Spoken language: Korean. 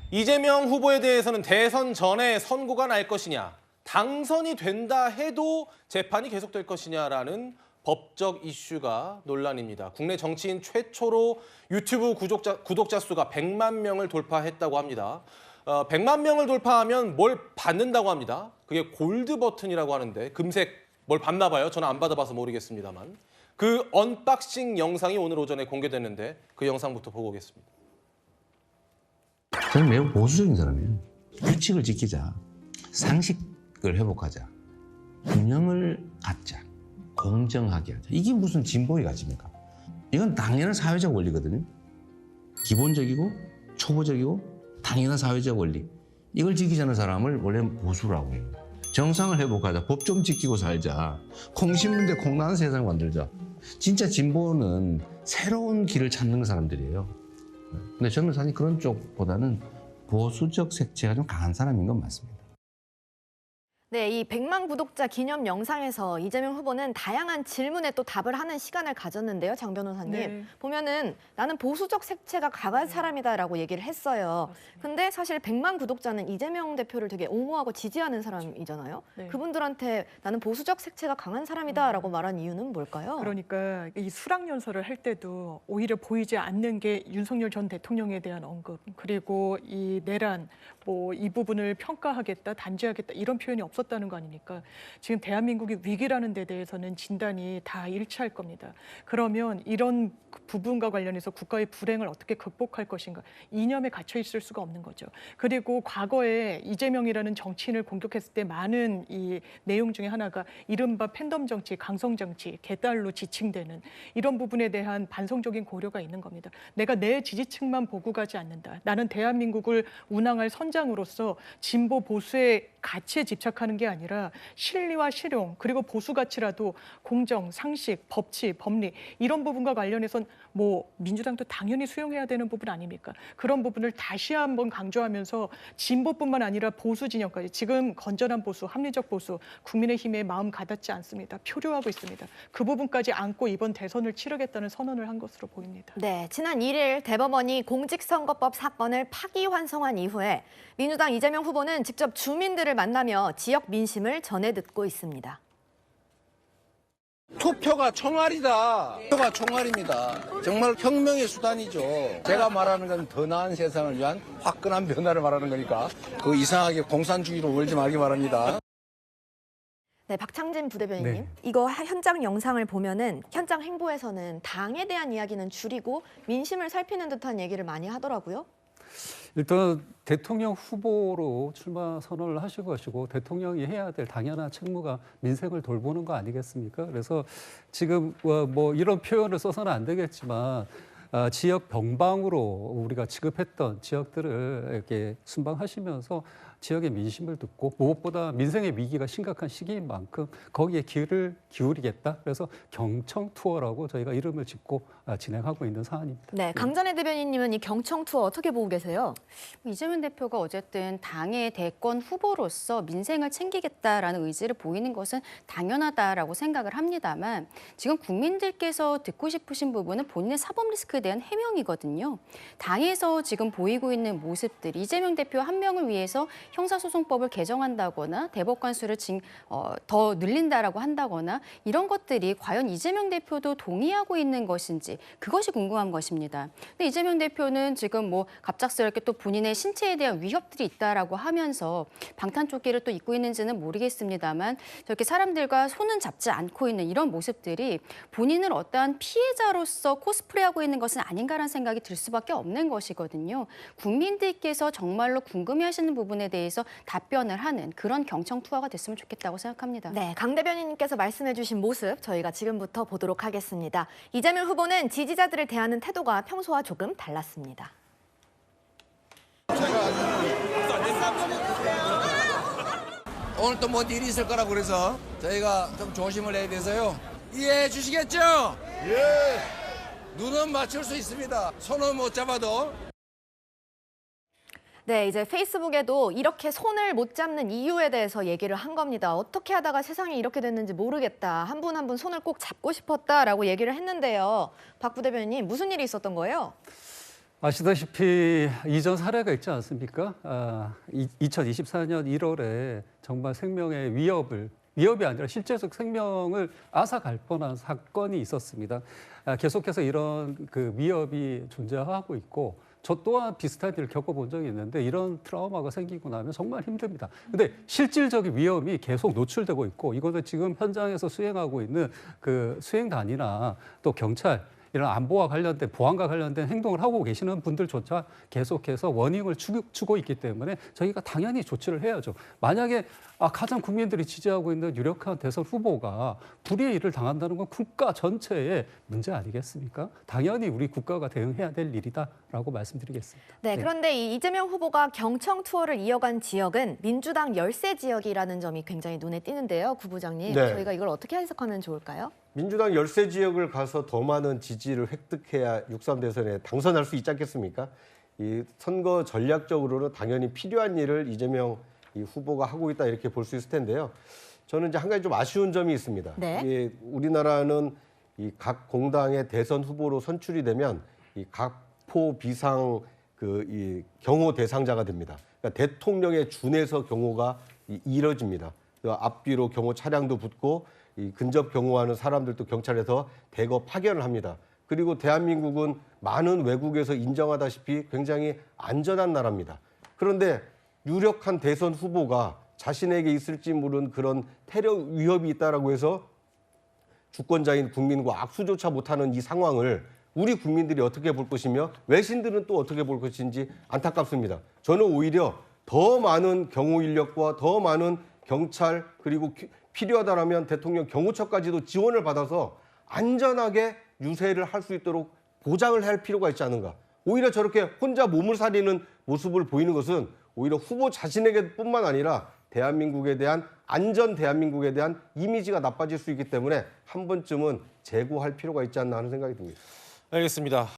이재명 후보에 대해서는 대선 전에 선고가 날 것이냐, 당선이 된다 해도 재판이 계속될 것이냐라는 법적 이슈가 논란입니다. 국내 정치인 최초로 유튜브 구독자 수가 100만 명을 돌파했다고 합니다. 100만 명을 돌파하면 뭘 받는다고 합니다. 그게 골드 버튼이라고 하는데 금색 뭘 받나 봐요. 저는 안 받아봐서 모르겠습니다만. 그 언박싱 영상이 오늘 오전에 공개됐는데 그 영상부터 보고 오겠습니다. 저는 매우 보수적인 사람이에요. 규칙을 지키자, 상식을 회복하자, 균형을 갖자, 공정하게 하자. 이게 무슨 진보의 가치입니까? 이건 당연한 사회적 원리거든요. 기본적이고 초보적이고 당연한 사회적 원리. 이걸 지키지 않는 사람을 원래 보수라고 해요. 정상을 회복하자, 법 좀 지키고 살자, 콩 심는 데 콩 나는 세상을 만들자. 진짜 진보는 새로운 길을 찾는 사람들이에요. 근데 저는 사실 그런 쪽보다는 보수적 색채가 좀 강한 사람인 건 맞습니다. 네, 이 100만 구독자 기념 영상에서 이재명 후보는 다양한 질문에 또 답을 하는 시간을 가졌는데요, 장 변호사님. 네. 보면은 나는 보수적 색채가 강한 사람이다라고 얘기를 했어요. 근데 사실 100만 구독자는 이재명 대표를 되게 옹호하고 지지하는 사람이잖아요. 네. 그분들한테 나는 보수적 색채가 강한 사람이다라고 말한 이유는 뭘까요? 그러니까 이 수락연설을 할 때도 오히려 보이지 않는 게 윤석열 전 대통령에 대한 언급, 그리고 이 내란, 뭐 이 부분을 평가하겠다, 단죄하겠다 이런 표현이 없었다는 거 아닙니까? 지금 대한민국이 위기라는 데 대해서는 진단이 다 일치할 겁니다. 그러면 이런 부분과 관련해서 국가의 불행을 어떻게 극복할 것인가, 이념에 갇혀 있을 수가 없는 거죠. 그리고 과거에 이재명이라는 정치인을 공격했을 때 많은 이 내용 중에 하나가 이른바 팬덤 정치, 강성 정치, 개딸로 지칭되는 이런 부분에 대한 반성적인 고려가 있는 겁니다. 내가 내 지지층만 보고 가지 않는다. 나는 대한민국을 운항할 선장으로서 진보 보수의 가치에 집착하는 게 아니라 실리와 실용, 그리고 보수 가치라도 공정, 상식, 법치, 법리 이런 부분과 관련해선 뭐 민주당도 당연히 수용해야 되는 부분 아닙니까? 그런 부분을 다시 한번 강조하면서 진보뿐만 아니라 보수 진영까지 지금 건전한 보수, 합리적 보수, 국민의힘의 마음 가닿지 않습니다. 표류하고 있습니다. 그 부분까지 안고 이번 대선을 치르겠다는 선언을 한 것으로 보입니다. 네, 지난 1일 대법원이 공직선거법 사건을 파기환송한 이후에 민주당 이재명 후보는 직접 주민들을 만나며 지역 민심을 전해 듣고 있습니다. 투표가 총알이다. 투표가 총알입니다. 정말 혁명의 수단이죠. 제가 말하는 건 더 나은 세상을 위한 화끈한 변화를 말하는 거니까 그 이상하게 공산주의로 몰지 말기 바랍니다. 네, 박창진 부대변인님, 네. 이거 현장 영상을 보면은 현장 행보에서는 당에 대한 이야기는 줄이고 민심을 살피는 듯한 얘기를 많이 하더라고요. 일단 대통령 후보로 출마 선언을 하실 것이고 대통령이 해야 될 당연한 책무가 민생을 돌보는 거 아니겠습니까? 그래서 지금 뭐 이런 표현을 써서는 안 되겠지만 지역 병방으로 우리가 취급했던 지역들을 이렇게 순방하시면서 지역의 민심을 듣고 무엇보다 민생의 위기가 심각한 시기인 만큼 거기에 귀를 기울이겠다. 그래서 경청 투어라고 저희가 이름을 짓고 진행하고 있는 사안입니다. 네, 강전혜 대변인님은 이 경청 투어 어떻게 보고 계세요? 이재명 대표가 어쨌든 당의 대권 후보로서 민생을 챙기겠다라는 의지를 보이는 것은 당연하다라고 생각을 합니다만 지금 국민들께서 듣고 싶으신 부분은 본인의 사법 리스크에 대한 해명이거든요. 당에서 지금 보이고 있는 모습들, 이재명 대표 한 명을 위해서 형사소송법을 개정한다거나 대법관 수를 더 늘린다라고 한다거나 이런 것들이 과연 이재명 대표도 동의하고 있는 것인지 그것이 궁금한 것입니다. 근데 이재명 대표는 지금 뭐 갑작스럽게 또 본인의 신체에 대한 위협들이 있다라고 하면서 방탄조끼를 또 입고 있는지는 모르겠습니다만 저렇게 사람들과 손은 잡지 않고 있는 이런 모습들이 본인을 어떠한 피해자로서 코스프레하고 있는 것은 아닌가라는 생각이 들 수밖에 없는 것이거든요. 국민들께서 정말로 궁금해하시는 부분에 대해서 답변을 하는 그런 경청 투어가 됐으면 좋겠다고 생각합니다. 네, 강 대변인님께서 말씀해주신 모습 저희가 지금부터 보도록 하겠습니다. 이재명 후보는 지지자들을 대하는 태도가 평소와 조금 달랐습니다. 오늘 또 뭔 일이 있을 거라고 그래서 저희가 좀 조심을 해야 돼서요. 이해해 주시겠죠? 예. 눈은 맞출 수 있습니다. 손은 못 잡아도. 네, 이제 페이스북에도 이렇게 손을 못 잡는 이유에 대해서 얘기를 한 겁니다. 어떻게 하다가 세상이 이렇게 됐는지 모르겠다. 한 분 한 분 손을 꼭 잡고 싶었다라고 얘기를 했는데요. 박 부대변인님, 무슨 일이 있었던 거예요? 아시다시피 이전 사례가 있지 않습니까? 2024년 1월에 정말 생명의 위협이 아니라 실제적 생명을 앗아갈 뻔한 사건이 있었습니다. 계속해서 이런 그 위협이 존재하고 있고 저 또한 비슷한 일을 겪어본 적이 있는데 이런 트라우마가 생기고 나면 정말 힘듭니다. 근데 실질적인 위험이 계속 노출되고 있고 이거는 지금 현장에서 수행하고 있는 그 수행단이나 또 경찰 이런 안보와 관련된 보안과 관련된 행동을 하고 계시는 분들조차 계속해서 워닝을 주고 있기 때문에 저희가 당연히 조치를 해야죠. 만약에 가장 국민들이 지지하고 있는 유력한 대선 후보가 불의의 일을 당한다는 건 국가 전체의 문제 아니겠습니까? 당연히 우리 국가가 대응해야 될 일이다라고 말씀드리겠습니다. 네, 그런데 이 이재명 후보가 경청 투어를 이어간 지역은 민주당 열세 지역이라는 점이 굉장히 눈에 띄는데요. 구 부장님, 네. 저희가 이걸 어떻게 해석하면 좋을까요? 민주당 열세 지역을 가서 더 많은 지지를 획득해야 6.3 대선에 당선할 수 있지 않겠습니까? 이 선거 전략적으로는 당연히 필요한 일을 이재명 이 후보가 하고 있다 이렇게 볼 수 있을 텐데요. 저는 이제 한 가지 좀 아쉬운 점이 있습니다. 네. 우리나라는 이 각 공당의 대선 후보로 선출이 되면 이 각포 비상 이 경호 대상자가 됩니다. 그러니까 대통령의 준해서 경호가 이뤄집니다. 그 앞뒤로 경호 차량도 붙고 이 근접 경호하는 사람들도 경찰에서 대거 파견을 합니다. 그리고 대한민국은 많은 외국에서 인정하다시피 굉장히 안전한 나라입니다. 그런데 유력한 대선 후보가 자신에게 있을지 모르는 그런 테러 위협이 있다라고 해서 주권자인 국민과 악수조차 못하는 이 상황을 우리 국민들이 어떻게 볼 것이며 외신들은 또 어떻게 볼 것인지 안타깝습니다. 저는 오히려 더 많은 경호 인력과 더 많은 경찰 그리고 필요하다라면 대통령 경호처까지도 지원을 받아서 안전하게 유세를 할 수 있도록 보장을 할 필요가 있지 않은가. 오히려 저렇게 혼자 몸을 사리는 모습을 보이는 것은 오히려 후보 자신에게뿐만 아니라 대한민국에 대한 안전 대한민국에 대한 이미지가 나빠질 수 있기 때문에 한 번쯤은 재고할 필요가 있지 않나 하는 생각이 듭니다. 알겠습니다.